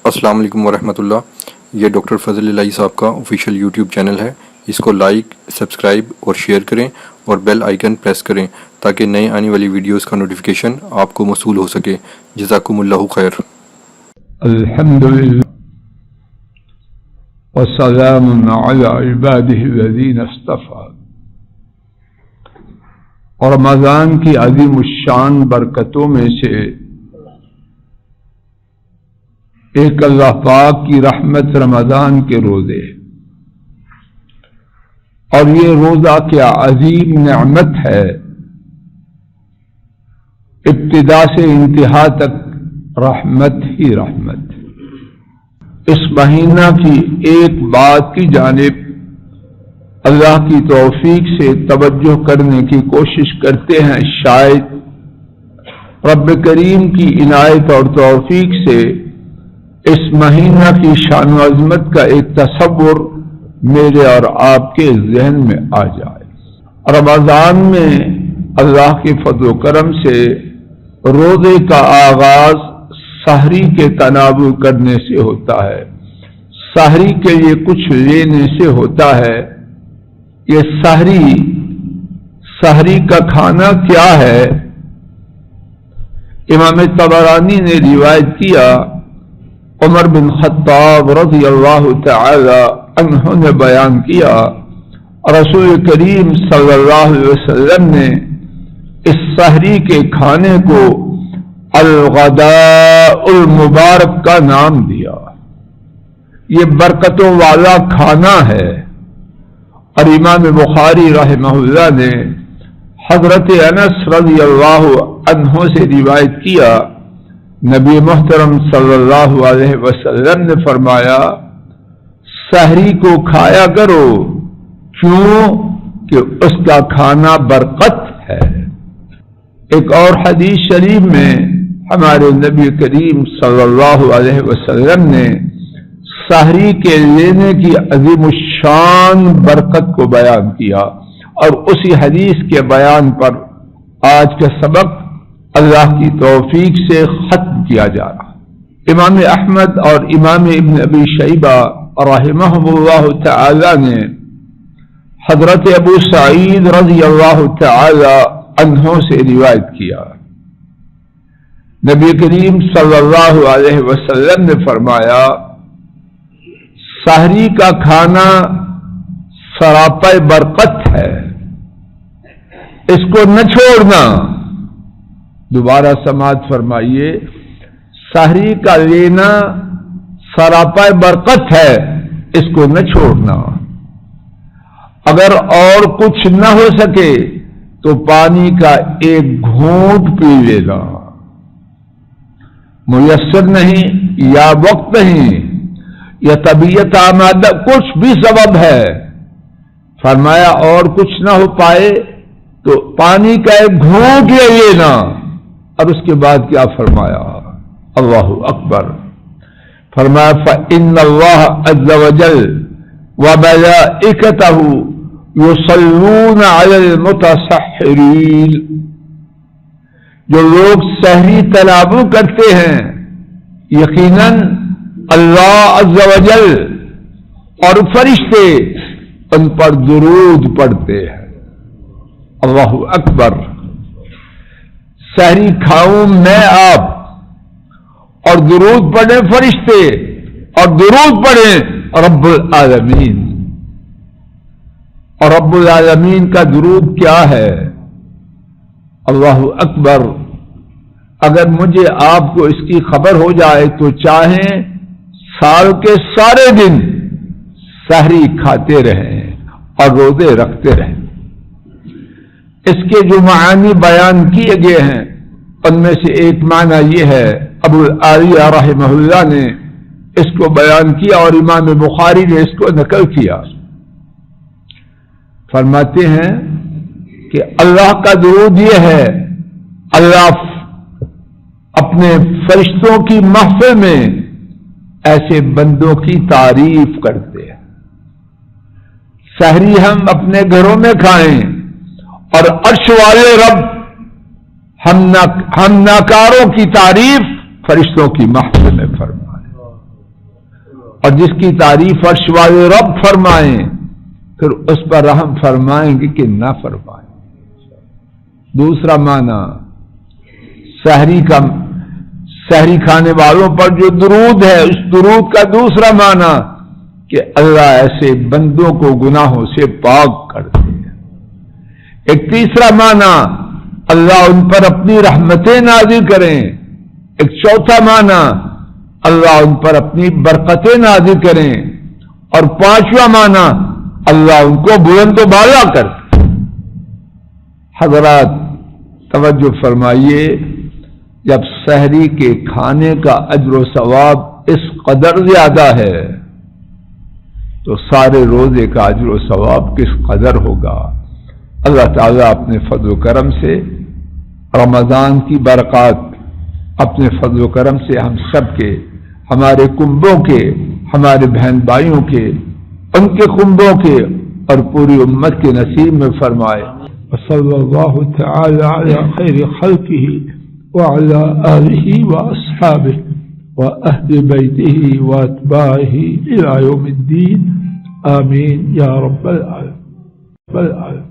السلام علیکم ورحمۃ اللہ۔ یہ ڈاکٹر فضل الہی صاحب کا آفیشیل یوٹیوب چینل ہے، اس کو لائک، سبسکرائب اور شیئر کریں اور بیل آئیکن پریس کریں تاکہ نئے آنے والی ویڈیوز کا نوٹیفیکیشن آپ کو موصول ہو سکے۔ جزاکم اللہ خیر۔ الحمدللہ والسلام علی عبادہ الذین اصطفى۔ اور رمضان کی عظیم الشان برکتوں میں سے ایک اللہ پاک کی رحمت رمضان کے روزے، اور یہ روزہ کیا عظیم نعمت ہے، ابتدا سے انتہا تک رحمت ہی رحمت۔ اس مہینہ کی ایک بات کی جانب اللہ کی توفیق سے توجہ کرنے کی کوشش کرتے ہیں، شاید رب کریم کی عنایت اور توفیق سے اس مہینہ کی شان و عظمت کا ایک تصور میرے اور آپ کے ذہن میں آ جائے۔ رمضان میں اللہ کے فضل و کرم سے روزے کا آغاز سحری کے تناول کرنے سے ہوتا ہے، سحری کے لیے کچھ لینے سے ہوتا ہے۔ یہ سحری کا کھانا کیا ہے؟ امام طبرانی نے روایت کیا، عمر بن خطاب رضی اللہ تعالی عنہ نے بیان کیا، رسول کریم صلی اللہ علیہ وسلم نے اس سحری کے کھانے کو الغداء المبارک کا نام دیا۔ یہ برکتوں والا کھانا ہے۔ اور امام بخاری رحمہ اللہ نے حضرت انس رضی اللہ عنہ سے روایت کیا، نبی محترم صلی اللہ علیہ وسلم نے فرمایا، سحری کو کھایا کرو، کیوں کہ اس کا کھانا برکت ہے۔ ایک اور حدیث شریف میں ہمارے نبی کریم صلی اللہ علیہ وسلم نے سحری کے لینے کی عظیم الشان برکت کو بیان کیا، اور اسی حدیث کے بیان پر آج کا سبق اللہ کی توفیق سے ختم کیا جا رہا۔ امام احمد اور امام ابن ابی شیبہ رحمہم اللہ تعالی نے حضرت ابو سعید رضی اللہ تعالی عنہ سے روایت کیا، نبی کریم صلی اللہ علیہ وسلم نے فرمایا، سحری کا کھانا سراپا برکت ہے، اس کو نہ چھوڑنا۔ دوبارہ سماعت فرمائیے، سحری کا لینا سراپا برکت ہے، اس کو نہ چھوڑنا۔ اگر اور کچھ نہ ہو سکے تو پانی کا ایک گھونٹ پی لینا، میسر نہیں یا وقت نہیں یا طبیعت آمادہ کچھ بھی سبب ہے، فرمایا اور کچھ نہ ہو پائے تو پانی کا ایک گھونٹ لے لینا۔ اور اس کے بعد کیا فرمایا؟ اللہ اکبر، فرمایا فَإِنَّ اللَّهَ عَزَّ وَجَلَّ وَمَلَائِكَتَهُ يُصَلُّونَ عَلَى الْمُتَسَحِّرِينَ۔ جو لوگ سحری تناول کرتے ہیں، یقیناً اللہ عز وجل اور فرشتے ان پر درود پڑھتے ہیں۔ اللہ اکبر۔ سحری کھاؤں میں آپ، اور درود پڑھیں فرشتے، اور درود پڑھیں رب العالمین۔ اور رب العالمین کا درود کیا ہے؟ اللہ اکبر۔ اگر مجھے آپ کو اس کی خبر ہو جائے تو چاہیں سال کے سارے دن سحری کھاتے رہیں اور روزے رکھتے رہیں۔ اس کے جو معانی بیان کیے گئے ہیں ان میں سے ایک معنی یہ ہے، ابو العالیہ رحمہ اللہ نے اس کو بیان کیا اور امام بخاری نے اس کو نقل کیا۔ فرماتے ہیں کہ اللہ کا درود یہ ہے، اللہ اپنے فرشتوں کی محفل میں ایسے بندوں کی تعریف کرتے ہیں۔ سحری ہم اپنے گھروں میں کھائیں اور عرش والے رب ہم ناکاروں کی تعریف فرشتوں کی محفل میں فرمائے۔ اور جس کی تعریف عرش والے رب فرمائیں پھر اس پر رحم فرمائیں گے کہ نہ فرمائیں۔ دوسرا معنی سحری کھانے والوں پر جو درود ہے، اس درود کا دوسرا معنی کہ اللہ ایسے بندوں کو گناہوں سے پاک کرتے ہیں۔ ایک تیسرا معنی اللہ ان پر اپنی رحمتیں نازل کریں۔ ایک چوتھا معنی اللہ ان پر اپنی برکتیں نازل کریں، اور پانچواں معنی اللہ ان کو بلند و بالا کریں۔ حضرات توجہ فرمائیے، جب سحری کے کھانے کا اجر و ثواب اس قدر زیادہ ہے تو سارے روزے کا اجر و ثواب کس قدر ہوگا۔ اللہ تعالیٰ اپنے فضل و کرم سے رمضان کی برکات، اپنے فضل و کرم سے ہم سب کے، ہمارے کنبوں کے، ہمارے بہن بھائیوں کے، ان کے کنبوں کے اور پوری امت کے نصیب میں فرمائے۔ وصلی اللہ تعالی علی خیر خلقہ وعلى آله وأصحابه وأهل بيته وأتباعه إلى يوم الدين آمين يا رب العالمين.